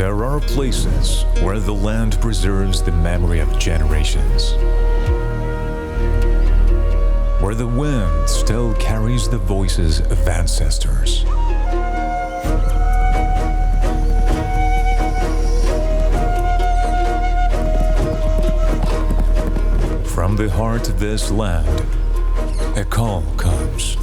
There are places where the land preserves the memory of generations, where the wind still carries the voices of ancestors. From the heart of this land, a call comes.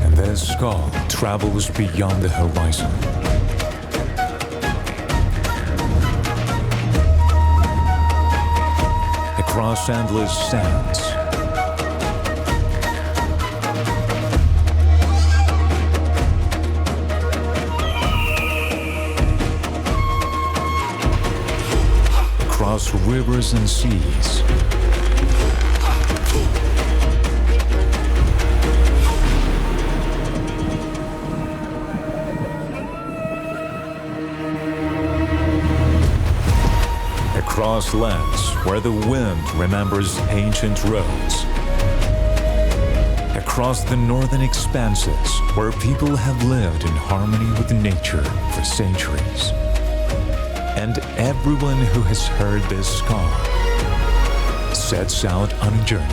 And this call travels beyond the horizon. Across endless sands, across rivers and seas, across lands where the wind remembers ancient roads, across the northern expanses where people have lived in harmony with nature for centuries. And everyone who has heard this call sets out on a journey.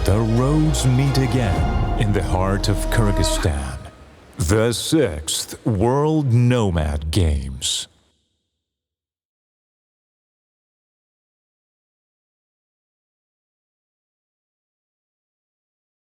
The roads meet again in the heart of Kyrgyzstan. The 6th World Nomad Games.